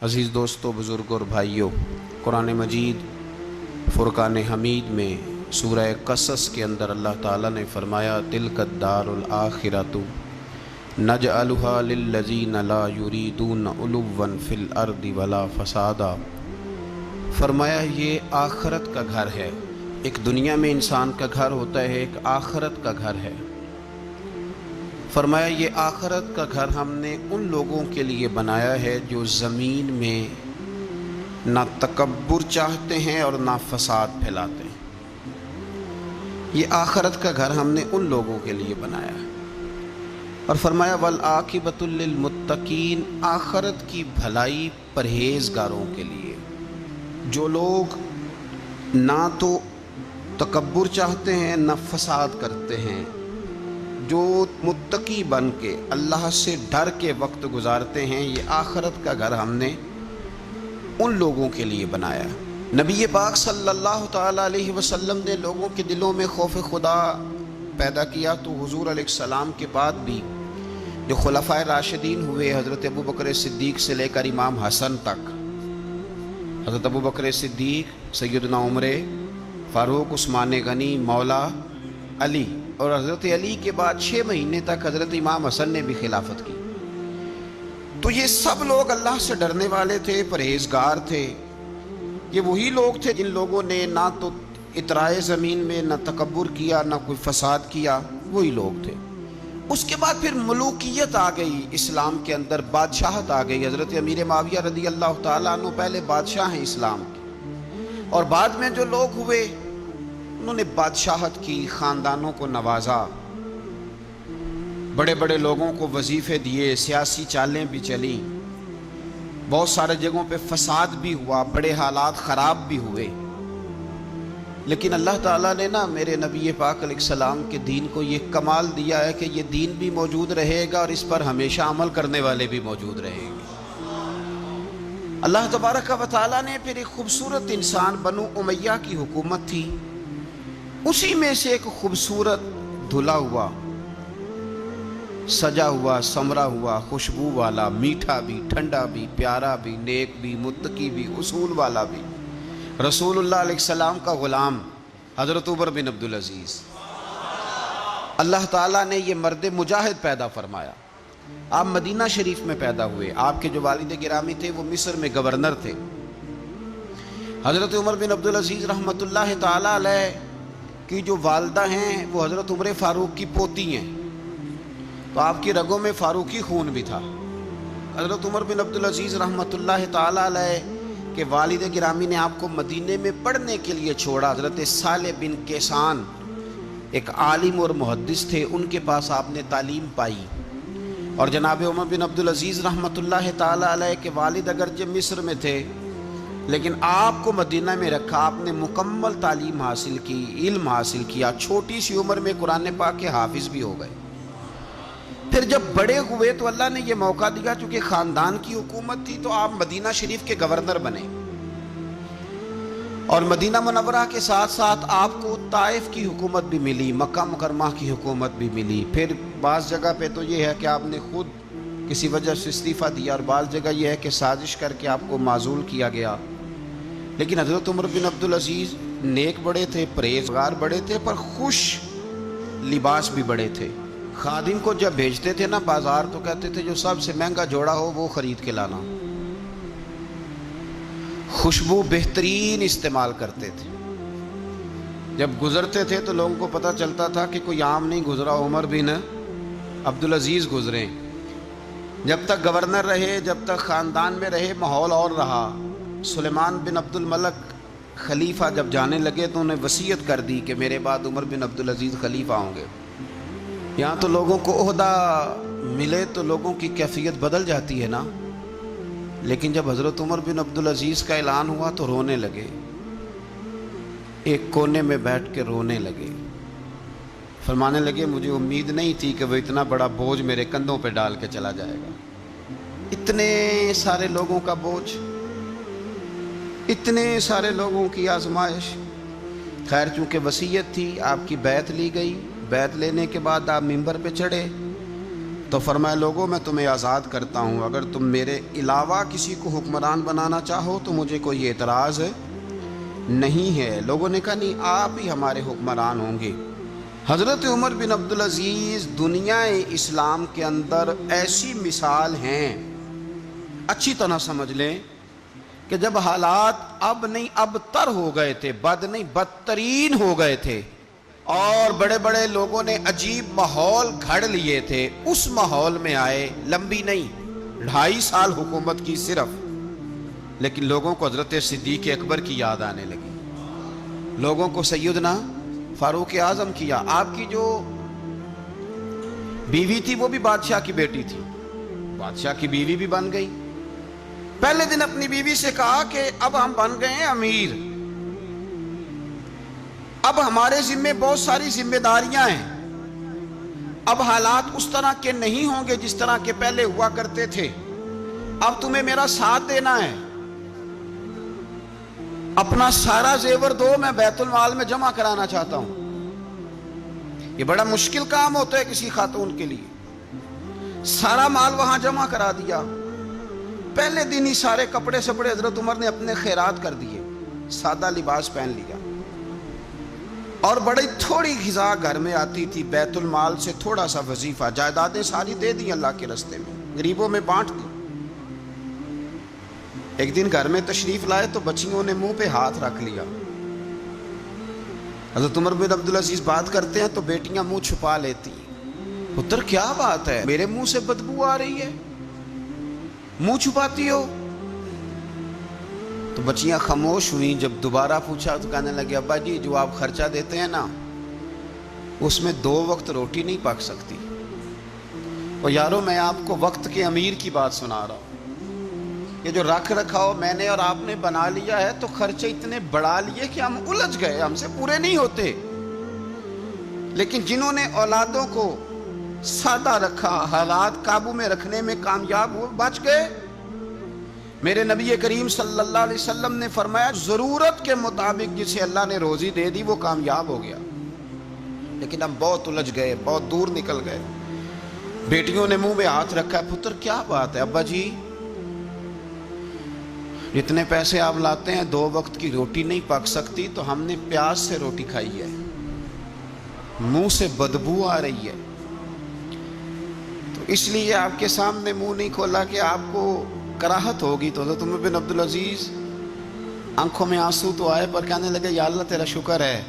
عزیز دوستو، بزرگوں اور بھائیوں، قرآن مجید فرقان حمید میں سورہ قصص کے اندر اللہ تعالیٰ نے فرمایا تلک الدار الآخرۃ نجعلها للذین لا یریدون علوا فی الارض ولا فسادا۔ فرمایا یہ آخرت کا گھر ہے۔ ایک دنیا میں انسان کا گھر ہوتا ہے، ایک آخرت کا گھر ہے۔ فرمایا یہ آخرت کا گھر ہم نے ان لوگوں کے لیے بنایا ہے جو زمین میں نہ تکبر چاہتے ہیں اور نہ فساد پھیلاتے ہیں۔ یہ آخرت کا گھر ہم نے ان لوگوں کے لیے بنایا ہے۔ اور فرمایا والعاقبۃ للمتقین، آخرت کی بھلائی پرہیزگاروں کے لیے، جو لوگ نہ تو تکبر چاہتے ہیں نہ فساد کرتے ہیں، جو متقی بن کے اللہ سے ڈر کے وقت گزارتے ہیں۔ یہ آخرت کا گھر ہم نے ان لوگوں کے لیے بنایا۔ نبی پاک صلی اللہ تعالیٰ علیہ وسلم نے لوگوں کے دلوں میں خوف خدا پیدا کیا، تو حضور علیہ السلام کے بعد بھی جو خلفائے راشدین ہوئے، حضرت ابوبکر صدیق سے لے کر امام حسن تک، حضرت ابوبکر صدیق، سیدنا عمر فاروق، عثمان غنی، مولا علی، اور حضرت علی کے بعد 6 مہینے تک حضرت امام حسن نے بھی خلافت کی۔ تو یہ سب لوگ اللہ سے ڈرنے والے تھے، پرہیزگار تھے۔ یہ وہی لوگ تھے جن لوگوں نے نہ تو اطراء زمین میں نہ تکبر کیا، نہ کوئی فساد کیا، وہی لوگ تھے۔ اس کے بعد پھر ملوکیت آ گئی، اسلام کے اندر بادشاہت آ گئی۔ حضرت امیر معاویہ رضی اللہ تعالیٰ عنہ پہلے بادشاہ ہیں اسلام کے، اور بعد میں جو لوگ ہوئے انہوں نے بادشاہت کی، خاندانوں کو نوازا، بڑے بڑے لوگوں کو وظیفے دیے، سیاسی چالیں بھی چلیں، بہت سارے جگہوں پہ فساد بھی ہوا، بڑے حالات خراب بھی ہوئے۔ لیکن اللہ تعالیٰ نے میرے نبی پاک علیہ السلام کے دین کو یہ کمال دیا ہے کہ یہ دین بھی موجود رہے گا اور اس پر ہمیشہ عمل کرنے والے بھی موجود رہیں گے۔ اللہ تبارک و تعالیٰ نے پھر ایک خوبصورت انسان، بنو امیہ کی حکومت تھی، اسی میں سے ایک خوبصورت دھلا ہوا، سجا ہوا، سمرا ہوا، خوشبو والا، میٹھا بھی، ٹھنڈا بھی، پیارا بھی، نیک بھی، متقی بھی، اصول والا بھی، رسول اللہ علیہ السلام کا غلام حضرت عمر بن عبدالعزیز، اللہ تعالیٰ نے یہ مرد مجاہد پیدا فرمایا۔ آپ مدینہ شریف میں پیدا ہوئے۔ آپ کے جو والد گرامی تھے وہ مصر میں گورنر تھے۔ حضرت عمر بن عبدالعزیز رحمۃ اللہ تعالیٰ علیہ کی جو والدہ ہیں وہ حضرت عمر فاروق کی پوتی ہیں، تو آپ کی رگوں میں فاروقی خون بھی تھا۔ حضرت عمر بن عبدالعزیز رحمۃ اللہ تعالیٰ علیہ کے والد گرامی نے آپ کو مدینے میں پڑھنے کے لیے چھوڑا۔ حضرت صالح بن کیسان ایک عالم اور محدث تھے، ان کے پاس آپ نے تعلیم پائی۔ اور جناب عمر بن عبدالعزیز رحمۃ اللہ تعالیٰ علیہ کے والد اگرچہ مصر میں تھے، لیکن آپ کو مدینہ میں رکھا، آپ نے مکمل تعلیم حاصل کی، علم حاصل کیا، چھوٹی سی عمر میں قرآن پاک کے حافظ بھی ہو گئے۔ پھر جب بڑے ہوئے تو اللہ نے یہ موقع دیا، چونکہ خاندان کی حکومت تھی تو آپ مدینہ شریف کے گورنر بنے، اور مدینہ منورہ کے ساتھ ساتھ آپ کو طائف کی حکومت بھی ملی، مکہ مکرمہ کی حکومت بھی ملی۔ پھر بعض جگہ پہ تو یہ ہے کہ آپ نے خود کسی وجہ سے استعفیٰ دیا، اور بعض جگہ یہ ہے کہ سازش کر کے آپ کو معزول کیا گیا۔ لیکن حضرت عمر بن عبدالعزیز نیک بڑے تھے، پرہیزگار بڑے تھے، پر خوش لباس بھی بڑے تھے۔ خادم کو جب بھیجتے تھے بازار تو کہتے تھے جو سب سے مہنگا جوڑا ہو وہ خرید کے لانا۔ خوشبو بہترین استعمال کرتے تھے۔ جب گزرتے تھے تو لوگوں کو پتہ چلتا تھا کہ کوئی عام نہیں گزرا، عمر بن عبدالعزیز گزرے۔ جب تک گورنر رہے، جب تک خاندان میں رہے، ماحول اور رہا۔ سلیمان بن عبد الملک خلیفہ جب جانے لگے تو انہیں وصیت کر دی کہ میرے بعد عمر بن عبدالعزیز خلیفہ ہوں گے۔ یہاں تو لوگوں کو عہدہ ملے تو لوگوں کی کیفیت بدل جاتی ہے لیکن جب حضرت عمر بن عبدالعزیز کا اعلان ہوا تو رونے لگے، ایک کونے میں بیٹھ کے رونے لگے، فرمانے لگے مجھے امید نہیں تھی کہ وہ اتنا بڑا بوجھ میرے کندھوں پہ ڈال کے چلا جائے گا۔ اتنے سارے لوگوں کا بوجھ، اتنے سارے لوگوں کی آزمائش۔ خیر چونکہ وصیت تھی، آپ کی بیعت لی گئی۔ بیعت لینے کے بعد آپ منبر پہ چڑھے، تو فرمایا لوگوں میں تمہیں آزاد کرتا ہوں، اگر تم میرے علاوہ کسی کو حکمران بنانا چاہو تو مجھے کوئی اعتراض نہیں ہے۔ لوگوں نے کہا نہیں، آپ ہی ہمارے حکمران ہوں گے۔ حضرت عمر بن عبدالعزیز دنیا اسلام کے اندر ایسی مثال ہیں، اچھی طرح سمجھ لیں کہ جب حالات اب نہیں اب تر ہو گئے تھے، بد نہیں بدترین ہو گئے تھے، اور بڑے بڑے لوگوں نے عجیب ماحول گھڑ لیے تھے، اس ماحول میں آئے، لمبی نہیں 2.5 سال حکومت کی صرف، لیکن لوگوں کو حضرت صدیق اکبر کی یاد آنے لگی، لوگوں کو سیدنا فاروق اعظم کیا۔ آپ کی جو بیوی تھی وہ بھی بادشاہ کی بیٹی تھی، بادشاہ کی بیوی بھی بن گئی۔ پہلے دن اپنی بیوی سے کہا کہ اب ہم بن گئے ہیں امیر، اب ہمارے ذمے بہت ساری ذمہ داریاں ہیں، اب حالات اس طرح کے نہیں ہوں گے جس طرح کے پہلے ہوا کرتے تھے، اب تمہیں میرا ساتھ دینا ہے، اپنا سارا زیور دو، میں بیت المال میں جمع کرانا چاہتا ہوں۔ یہ بڑا مشکل کام ہوتا ہے کسی خاتون کے لیے، سارا مال وہاں جمع کرا دیا۔ پہلے دن ہی سارے کپڑے سپڑے حضرت عمر نے اپنے خیرات کر دیے، سادہ لباس پہن لیا، اور بڑی تھوڑی غذا گھر میں آتی تھی، بیت المال سے تھوڑا سا وظیفہ، جائیدادیں ساری دے دی اللہ کے راستے میں، غریبوں میں بانٹ دی۔ ایک دن گھر میں تشریف لائے تو بچیوں نے منہ پہ ہاتھ رکھ لیا۔ حضرت عمر بن عبدالعزیز بات کرتے ہیں تو بیٹیاں منہ چھپا لیتی ہیں، پتر کیا بات ہے، میرے منہ سے بدبو آ رہی ہے، منہ چھپاتی ہو؟ تو بچیاں خاموش ہوئیں۔ جب دوبارہ پوچھا تو کہنے لگے ابا جی جو آپ خرچہ دیتے ہیں نا اس میں 2 وقت روٹی نہیں پک سکتی۔ اور یارو میں آپ کو وقت کے امیر کی بات سنا رہا ہوں، یہ جو رکھ رکھا ہو میں نے اور آپ نے بنا لیا ہے تو خرچے اتنے بڑھا لیے کہ ہم الجھ گئے، ہم سے پورے نہیں ہوتے۔ لیکن جنہوں نے اولادوں کو سادہ رکھا، حالات قابو میں رکھنے میں کامیاب ہوئے، بچ گئے۔ میرے نبی کریم صلی اللہ علیہ وسلم نے فرمایا ضرورت کے مطابق جسے اللہ نے روزی دے دی وہ کامیاب ہو گیا، لیکن ہم بہت الجھ گئے، بہت دور نکل گئے۔ بیٹیوں نے منہ میں ہاتھ رکھا، پتر کیا بات ہے ابا جی، جتنے پیسے آپ لاتے ہیں 2 وقت کی روٹی نہیں پک سکتی، تو ہم نے پیاز سے روٹی کھائی ہے، منہ سے بدبو آ رہی ہے، تو اس لیے آپ کے سامنے منہ نہیں کھولا کہ آپ کو کراہت ہوگی۔ تو حضرت عمر بن عبدالعزیز آنکھوں میں آنسو تو آئے پر کہنے لگے یا اللہ تیرا شکر ہے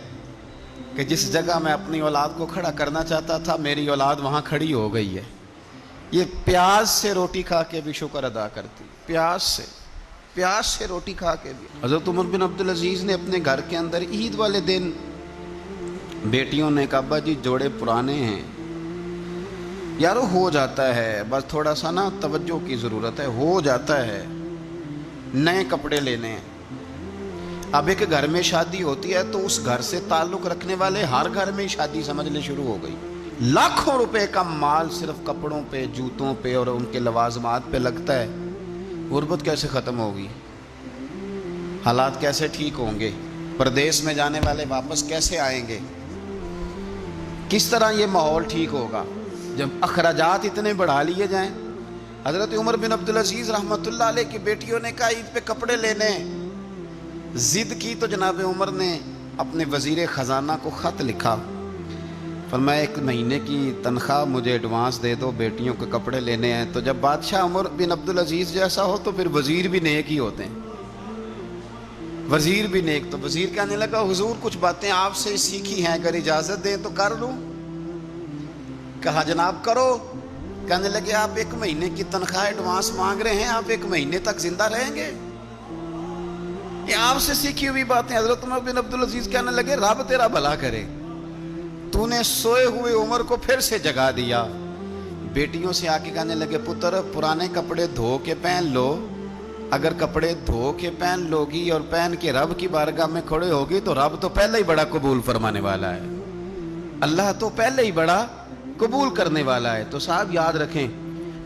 کہ جس جگہ میں اپنی اولاد کو کھڑا کرنا چاہتا تھا میری اولاد وہاں کھڑی ہو گئی ہے۔ یہ پیاز سے روٹی کھا کے بھی شکر ادا کرتی، پیاز سے روٹی کھا کے بھی۔ حضرت عمر بن عبدالعزیز نے اپنے گھر کے اندر عید والے دن بیٹیوں نے کہا ابا جی جوڑے پرانے ہیں، یارو ہو جاتا ہے، بس تھوڑا سا نا توجہ کی ضرورت ہے، ہو جاتا ہے، نئے کپڑے لینے ہیں۔ اب ایک گھر میں شادی ہوتی ہے تو اس گھر سے تعلق رکھنے والے ہر گھر میں شادی سمجھنے شروع ہو گئی، لاکھوں روپے کا مال صرف کپڑوں پہ، جوتوں پہ اور ان کے لوازمات پہ لگتا ہے۔ غربت کیسے ختم ہوگی؟ حالات کیسے ٹھیک ہوں گے؟ پردیس میں جانے والے واپس کیسے آئیں گے؟ کس طرح یہ ماحول ٹھیک ہوگا جب اخراجات اتنے بڑھا لیے جائیں؟ حضرت عمر بن عبدالعزیز رحمۃ اللہ علیہ کی بیٹیوں نے کہا عید پہ کپڑے لینے، ضد کی تو جناب عمر نے اپنے وزیر خزانہ کو خط لکھا، فرمایا 1 مہینے کی تنخواہ مجھے ایڈوانس دے دو، بیٹیوں کے کپڑے لینے ہیں۔ تو جب بادشاہ عمر بن عبدالعزیز جیسا ہو تو پھر وزیر بھی نیک ہی ہوتے ہیں، وزیر بھی نیک۔ تو وزیر کہنے لگا حضور کچھ باتیں آپ سے سیکھی ہیں، اگر اجازت دیں تو کر لوں؟ کہا جناب کرو۔ کہنے لگے آپ 1 مہینے کی تنخواہ ایڈوانس مانگ رہے ہیں، آپ 1 مہینے تک زندہ رہیں گے؟ یہ آپ سے سیکھی ہوئی باتیں۔ حضرت عمر بن عبدالعزیز کہنے لگے رب تیرا بھلا کرے، تو نے سوئے ہوئے عمر کو پھر سے جگا دیا۔ بیٹیوں سے آ کے کہنے لگے پتر پرانے کپڑے دھو کے پہن لو، اگر کپڑے دھو کے پہن لوگی اور پہن کے رب کی بارگاہ میں کھڑے ہوگی تو رب تو پہلے ہی بڑا قبول فرمانے والا ہے، اللہ تو پہلے ہی بڑا قبول کرنے والا ہے۔ تو صاحب یاد رکھیں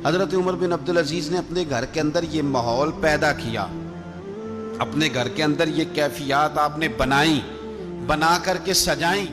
حضرت عمر بن عبدالعزیز نے اپنے گھر کے اندر یہ ماحول پیدا کیا، اپنے گھر کے اندر یہ کیفیات آپ نے بنائی، بنا کر کے سجائیں۔